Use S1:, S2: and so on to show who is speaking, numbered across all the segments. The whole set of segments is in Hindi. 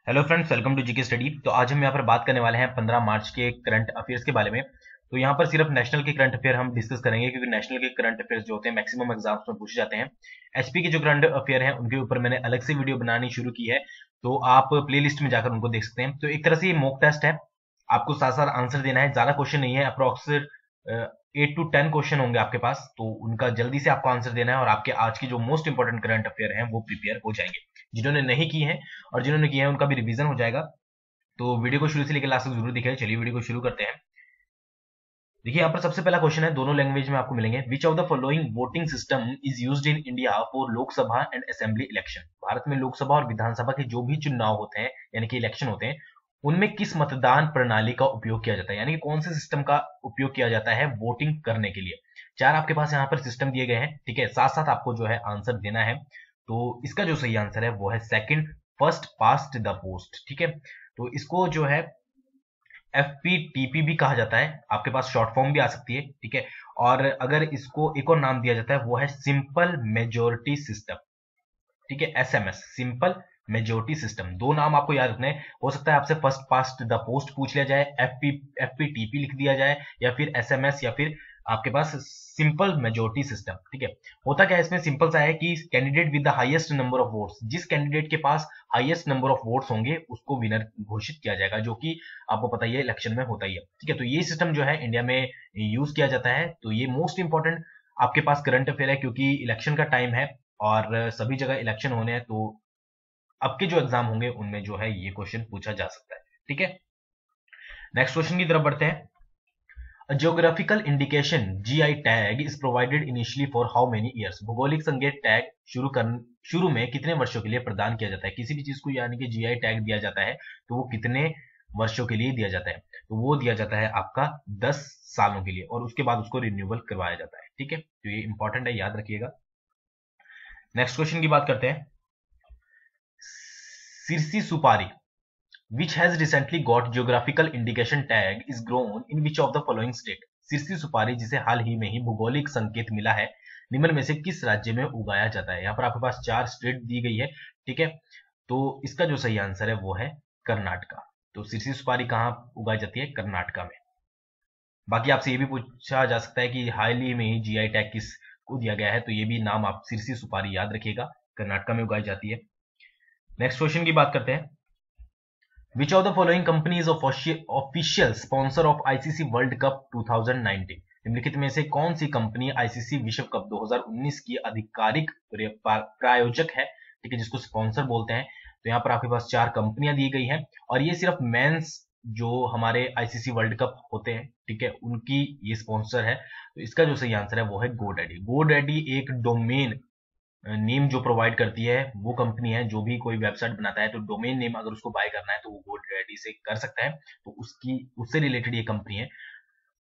S1: Hello friends, welcome to GK study. तो आज हम यहाँ पर बात करने वाले हैं 15 मार्च के करंट अफेयर्स के बारे में। तो यहाँ पर सिर्फ नेशनल के करंट अफेयर हम डिस्कस करेंगे, क्योंकि नेशनल के करंट अफेयर्स जो होते हैं मैक्सिमम एग्जाम्स में पूछे जाते हैं। एचपी के जो करंट अफेयर हैं उनके ऊपर मैंने अलग से वीडियो बनानी शुरू की है, तो आप प्लेलिस्ट में जाकर उनको देख सकते हैं। तो एक तरह से ये मॉक टेस्ट है, आपको साथ साथ आंसर देना है। ज्यादा क्वेश्चन नहीं है, अप्रोक्स 8 to 10 क्वेश्चन होंगे आपके पास, तो उनका जल्दी से आपको आंसर देना है और आपके आज की जो मोस्ट इंपॉर्टेंट करंट अफेयर हैं वो प्रिपेयर हो जाएंगे। जिन्होंने नहीं की है और जिन्होंने किया है उनका भी रिवीजन हो जाएगा। तो वीडियो को शुरू से लेकर लास्ट तक जरूर दिखेगा। चलिए वीडियो को शुरू करते हैं। देखिए यहाँ पर सबसे पहला क्वेश्चन है, दोनों लैंग्वेज में आपको मिलेंगे। Which of the following voting system is used in India for Lok Sabha and assembly election. Bharat में लोकसभा और विधानसभा के जो भी चुनाव होते हैं यानी कि इलेक्शन होते हैं, उनमें किस मतदान प्रणाली का उपयोग किया जाता है, यानी कि कौन से सिस्टम का उपयोग किया जाता है वोटिंग करने के लिए। चार आपके पास यहाँ पर सिस्टम दिए गए हैं, ठीक है। साथ साथ आपको जो है आंसर देना है। तो इसका जो सही आंसर है वो है second, first past the post, ठीक है। तो इसको जो है FPTP भी कहा जाता है, आपके पास शॉर्ट फॉर्म भी आ सकती है, ठीक है। और अगर इसको एक और नाम दिया जाता है वो है सिंपल मेजोरिटी सिस्टम, ठीक है। SMS, simple majority system. दो नाम आपको याद रखने हैं। हो सकता है आपसे फर्स्ट पास्ट द पोस्ट पूछ लिया जाए, FPTP लिख दिया जाए, या फिर SMS, या फिर आपके पास सिंपल मेजोरिटी सिस्टम, ठीक है। होता क्या है इसमें, सिंपल सा है कि candidate with the highest number of votes, जिस कैंडिडेट के पास हाईएस्ट नंबर ऑफ वोट्स होंगे उसको विनर घोषित किया जाएगा, जो कि आपको पता ही है इलेक्शन में होता ही है, ठीक है। तो ये सिस्टम जो है इंडिया में यूज किया जाता है। तो ये मोस्ट इंपॉर्टेंट आपके पास करंट अफेयर है, क्योंकि इलेक्शन का टाइम है और सभी जगह इलेक्शन होने हैं। तो अब के जो एग्जाम होंगे उनमें जो है ये क्वेश्चन पूछा जा सकता है, ठीक है। नेक्स्ट क्वेश्चन की तरफ बढ़ते हैं। A geographical indication GI tag is provided initially for how many years? भौगोलिक संकेत टैग शुरू में कितने वर्षों के लिए प्रदान किया जाता है। किसी भी चीज को यानी कि GI टैग दिया जाता है तो वो कितने वर्षों के लिए दिया जाता है, तो वो दिया जाता है आपका 10 सालों के लिए, और उसके बाद उसको रिन्यूअल करवाया जाता है, ठीक है। तो ये इंपॉर्टेंट है, याद रखिएगा। नेक्स्ट क्वेश्चन की बात करते हैं। सिरसी सुपारी which has recently got geographical indication tag is grown in which of the following state? Sirsi सुपारी जिसे हाल ही में ही भौगोलिक संकेत मिला है, निम्न में से किस राज्य में उगाया जाता है। यहाँ पर आपके पास 4 स्टेट दी गई है, ठीक है। तो इसका जो सही आंसर है वो है कर्नाटका। तो सिरसी सुपारी कहाँ उगाई जाती है, कर्नाटका में। बाकी आपसे ये भी पूछा जा सकता है कि हाल ही में ही GI टैग किस को दिया गया है, तो ये भी नाम आप सिरसी सुपारी याद रखिएगा, कर्नाटका में उगाई जाती है। नेक्स्ट क्वेश्चन की बात करते हैं। Which of the following company is official sponsor of ICC World Cup 2019? निम्नलिखित में से कौन सी कंपनी ICC विश्व कप 2019 की आधिकारिक प्रायोजक है, ठीक है, जिसको स्पॉन्सर बोलते हैं। तो यहाँ पर आपके पास 4 कंपनियां दी गई हैं, और ये सिर्फ मेंस जो हमारे ICC वर्ल्ड कप होते हैं, ठीक है, उनकी ये स्पॉन्सर है। तो इसका जो सही आंसर है वो है GoDaddy। GoDaddy एक डोमेन नेम जो प्रोवाइड करती है वो कंपनी है। जो भी कोई वेबसाइट बनाता है तो डोमेन नेम अगर उसको बाय करना है तो वो GoDaddy से कर सकता है। तो उससे रिलेटेड ये कंपनी है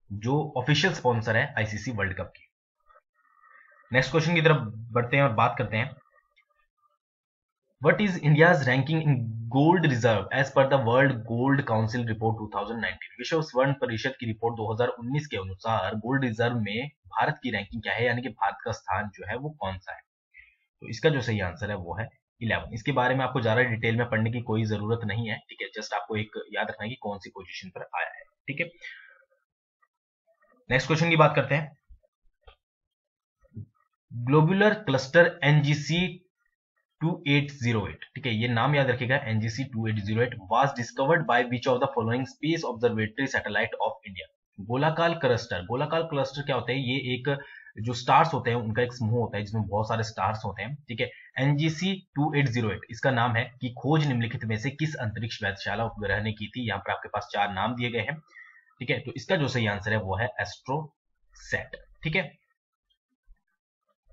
S1: जो ऑफिशियल स्पॉन्सर है ICC वर्ल्ड कप की। नेक्स्ट क्वेश्चन की तरफ बढ़ते हैं और बात करते हैं। What is India's ranking in gold reserve as per the world gold council report 2019? विश्व स्वर्ण परिषद की रिपोर्ट 2019 के अनुसार गोल्ड रिजर्व में भारत की रैंकिंग क्या है, यानी कि भारत का स्थान जो है वो कौन सा है। तो इसका जो सही आंसर है वो है 11। इसके बारे में आपको ज्यादा डिटेल में पढ़ने की कोई जरूरत नहीं है, ठीक है। जस्ट आपको एक याद रखना है कि कौन सी पोजीशन पर आया है, ठीक है। नेक्स्ट क्वेश्चन की बात करते हैं। ग्लोबुलर क्लस्टर NGC 2808, ठीक है, ये नाम याद रखिएगा, NGC 2808 was discovered by which of the following space observatory satellite of India. गोलाकार क्लस्टर क्या होता है, ये एक जो स्टार्स होते हैं उनका एक समूह होता है जिसमें बहुत सारे स्टार्स होते हैं, ठीक है। NGC 2808 इसका नाम है कि खोज निम्नलिखित में से किस अंतरिक्ष वेधशाला उपग्रह ने की थी। यहाँ पर आपके पास 4 नाम दिए गए हैं, ठीक है। तो इसका जो सही आंसर है वो है एस्ट्रोसैट, ठीक है।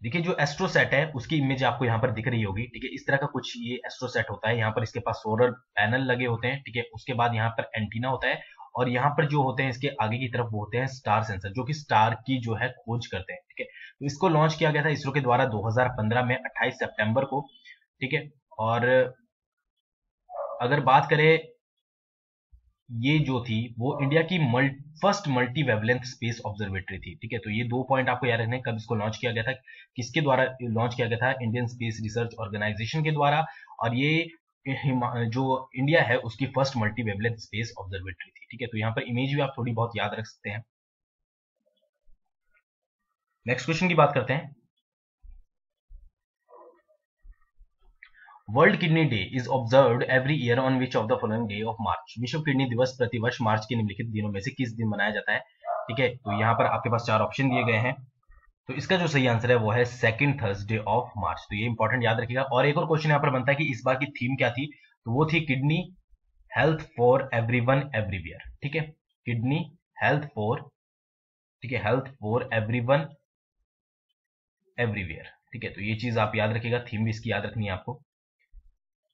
S1: देखिए जो एस्ट्रोसैट है उसकी इमेज आपको यहाँ पर दिख रही होगी, ठीक है। इस तरह का कुछ ये एस्ट्रोसैट होता है। यहाँ पर इसके पास सोलर पैनल लगे होते हैं, ठीक है। उसके बाद यहाँ पर एंटीना होता है, और यहाँ पर जो होते हैं इसके आगे की तरफ वो होते हैं स्टार सेंसर, जो कि स्टार की जो है खोज करते हैं, ठीक है। तो इसको लॉन्च किया गया था इसरो के द्वारा 2015 में 28 सितंबर को, ठीक है। और अगर बात करें, ये जो थी वो इंडिया की first multi wavelength space observatory थी, ठीक है। तो ये 2 पॉइंट आपको याद रखने, कब इसको लॉन्च किया गया था, किसके द्वारा लॉन्च किया गया था, इंडियन स्पेस रिसर्च ऑर्गेनाइजेशन के द्वारा। और ये जो इंडिया है उसकी first multi wavelength space observatory थी। ठीक है, तो यहाँ पर इमेज भी आप थोड़ी बहुत याद रख सकते हैं। नेक्स्ट क्वेश्चन की बात करते हैं। World kidney day is observed every year on which of the following day of March. विश्व किडनी दिवस प्रतिवर्ष मार्च के निम्नलिखित दिनों में से किस दिन मनाया जाता है। ठीक है, तो यहाँ पर आपके पास 4 ऑप्शन दिए गए हैं, तो इसका जो सही आंसर है वो है सेकंड थर्सडे ऑफ मार्च। तो ये इंपॉर्टेंट याद रखिएगा। और एक और क्वेश्चन यहाँ पर बनता है कि इस बार की थीम क्या थी, तो वो थी kidney health for everyone everywhere. ठीक है, किडनी हेल्थ फॉर, ठीक है, हेल्थ फॉर एवरीवन एवरीवेयर। ठीक है, तो ये चीज आप याद रखिएगा, थीम भी इसकी याद रखनी है आपको।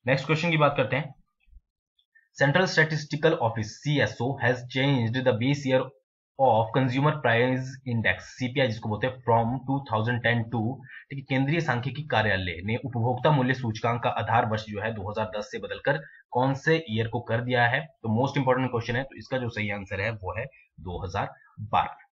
S1: नेक्स्ट क्वेश्चन की बात करते हैं। Central statistical office CSO has changed the base year of consumer price index CPI जिसको बोलते हैं फ्रॉम 2010 टू, ठीक है, केंद्रीय सांख्यिकी कार्यालय ने उपभोक्ता मूल्य सूचकांक का आधार वर्ष जो है 2010 से बदलकर कौन से ईयर को कर दिया है। तो मोस्ट इंपॉर्टेंट क्वेश्चन है, तो इसका जो सही आंसर है वो है 2012।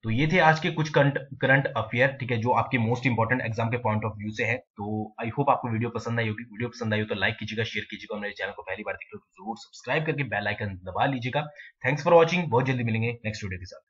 S1: तो ये थे आज के कुछ करंट अफेयर, ठीक है, जो आपके मोस्ट इंपॉर्टेंट एग्जाम के पॉइंट ऑफ व्यू से है। तो आई होप आपको वीडियो पसंद आई होगी। वीडियो पसंद आई हो तो लाइक कीजिएगा, शेयर कीजिएगा, और मेरे चैनल को पहली बार देख रहे हो तो जरूर सब्सक्राइब करके बेल आइकन दबा लीजिएगा। थैंक्स फॉर वॉचिंग, बहुत जल्दी मिलेंगे नेक्स्ट वीडियो के साथ।